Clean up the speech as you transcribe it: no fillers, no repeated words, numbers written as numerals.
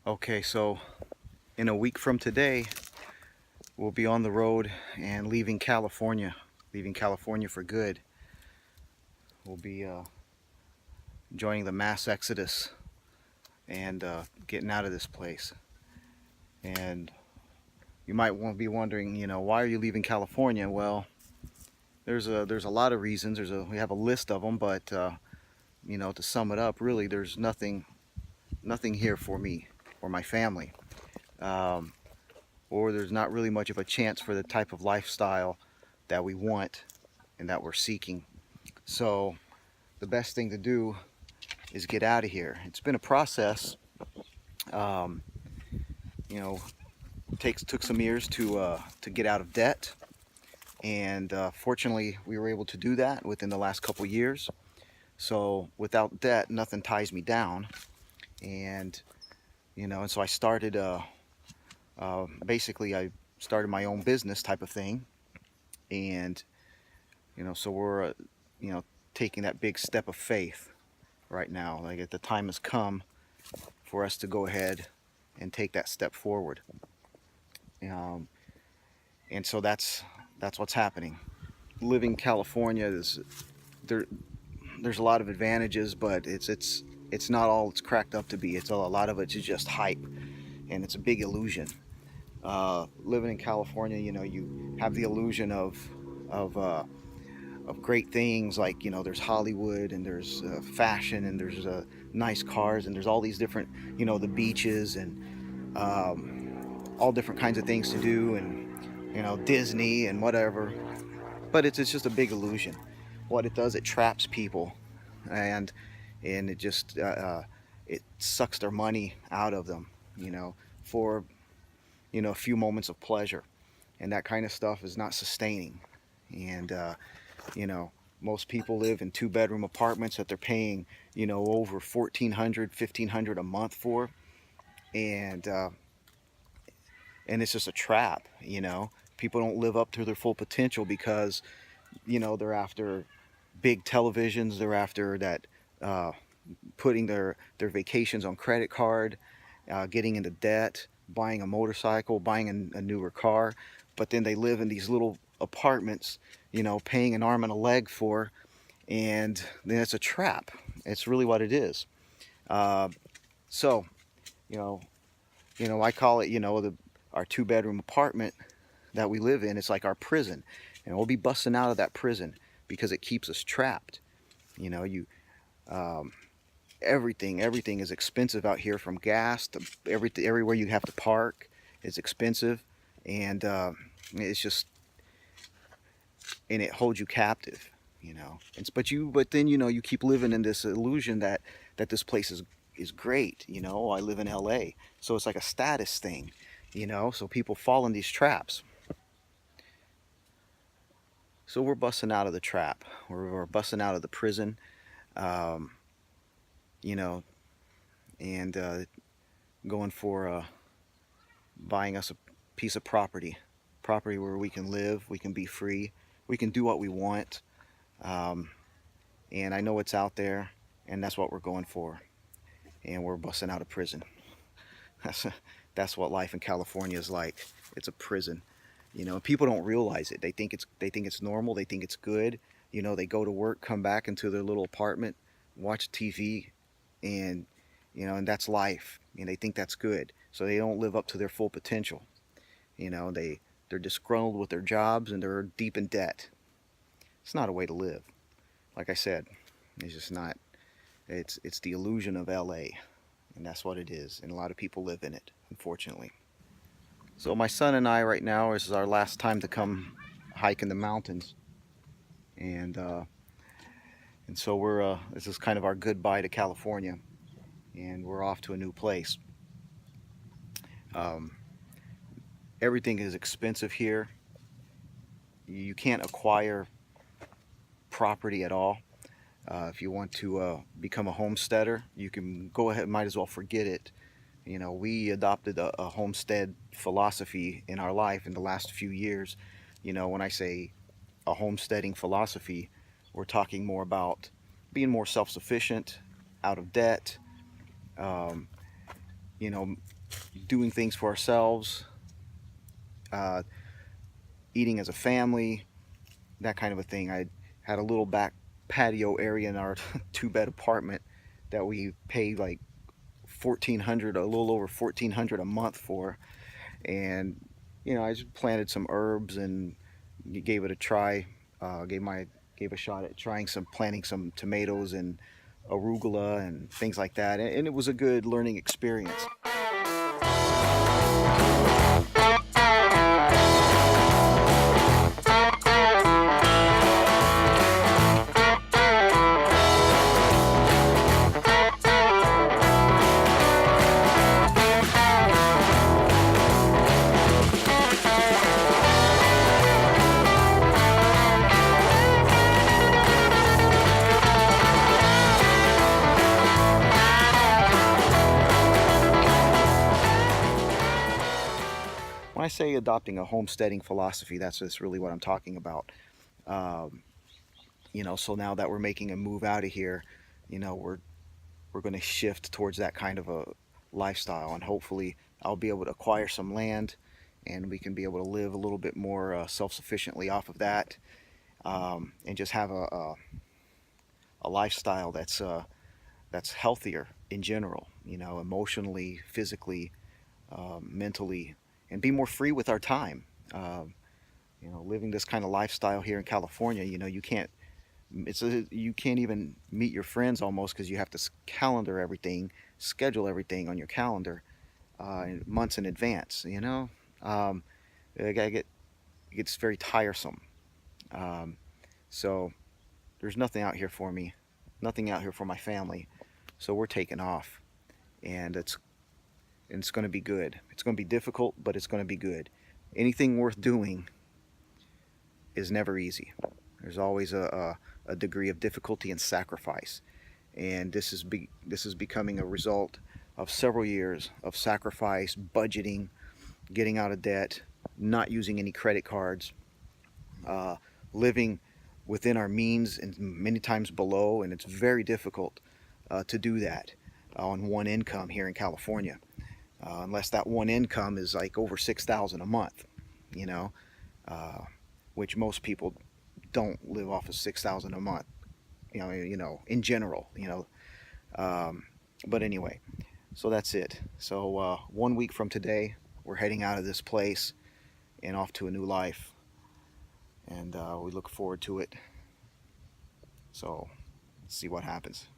Okay, so in a week from today, we'll be on the road and leaving California for good. We'll be joining the mass exodus and getting out of this place. And you might be wondering, why are you leaving California? Well, there's a lot of reasons. We have a list of them, but to sum it up, really, there's nothing here for me or my family. Um, or there's not really much of a chance for the type of lifestyle that we want and that we're seeking. So the best thing to do is get out of here. It's been a process. Um, you know, took some years to get out of debt, and fortunately, we were able to do that within the last couple years. So without debt, nothing ties me down, and and so I started. Basically, I started my own business type of thing, and so we're taking that big step of faith right now. Like the time has come for us to go ahead and take that step forward. Um, and so that's what's happening. Living in California is there. There's a lot of advantages, but it's not all it's cracked up to be. It's a lot of it is just hype, and it's a big illusion. Living in California, you have the illusion of uh, of great things like there's Hollywood and there's fashion and there's nice cars and there's all these different the beaches and all different kinds of things to do and Disney and whatever. But it's just a big illusion. What it does, it traps people, and it just it sucks their money out of them, for a few moments of pleasure, and that kind of stuff is not sustaining. And you know most people live in two-bedroom apartments that they're paying over 1,400, 1,500 a month for, and it's just a trap. People don't live up to their full potential because they're after big televisions, they're after that putting their vacations on credit card, getting into debt, buying a motorcycle, buying a newer car, but then they live in these little apartments, paying an arm and a leg for, and then it's a trap. It's really what it is. Uh, so, you know, I call it, our two-bedroom apartment that we live in. It's like our prison, and we'll be busting out of that prison because it keeps us trapped. You um, everything is expensive out here, from gas to everything. Everywhere you have to park is expensive, and it's just and it holds you captive. But then you keep living in this illusion that this place is great. I live in LA, so it's like a status thing. So people fall in these traps. So we're busting out of the trap. We're busting out of the prison. um, you know and going for buying us a piece of property where we can live, we can be free, we can do what we want. um, and I know it's out there, and that's what we're going for. And we're busting out of prison. That's that's what life in California is like. It's a prison. People don't realize it. They think it's normal. They think it's good. They go to work, come back into their little apartment, watch TV, and and that's life. And they think that's good. So they don't live up to their full potential. They're disgruntled with their jobs and they're deep in debt. It's not a way to live. Like I said, it's just not. It's the illusion of LA, and that's what it is. And a lot of people live in it, unfortunately. So my son and I right now, this is our last time to come hike in the mountains, and so we're this is kind of our goodbye to California, and we're off to a new place. Um, Everything is expensive here. You can't acquire property at all. If you want to become a homesteader, you can go ahead. Might as well forget it. We adopted a homestead philosophy in our life in the last few years. When I say a homesteading philosophy, we're talking more about being more self-sufficient, out of debt, um, you know, doing things for ourselves, uh, eating as a family, that kind of a thing. I had a little back patio area in our two-bed apartment that we paid like 1,400, a little over 1,400 a month for, and I just planted some herbs and gave it a try. Gave a shot at trying some planting some tomatoes and arugula and things like that, and it was a good learning experience. When I say adopting a homesteading philosophy, that's just really what I'm talking about. Um, so now that we're making a move out of here, we're going to shift towards that kind of a lifestyle, and hopefully I'll be able to acquire some land, and we can be able to live a little bit more self-sufficiently off of that, and just have a lifestyle that's healthier in general, emotionally, physically, mentally, and be more free with our time. Living this kind of lifestyle here in California, you can't even meet your friends almost, because you have to calendar everything, schedule everything on your calendar months in advance. Um, it gets very tiresome. Um, so there's nothing out here for me, nothing out here for my family. So we're taking off, and it's going to be good. It's going to be difficult, but it's going to be good. Anything worth doing is never easy. There's always a degree of difficulty and sacrifice, and this is becoming a result of several years of sacrifice, budgeting, getting out of debt, not using any credit cards, uh, living within our means and many times below, and it's very difficult to do that on one income here in California, unless that one income is like over 6,000 a month, you know, uh, which most people don't live off of 6,000 a month, in general, Um, but anyway, so that's it. So 1 week from today, we're heading out of this place and off to a new life, and we look forward to it. So let's see what happens.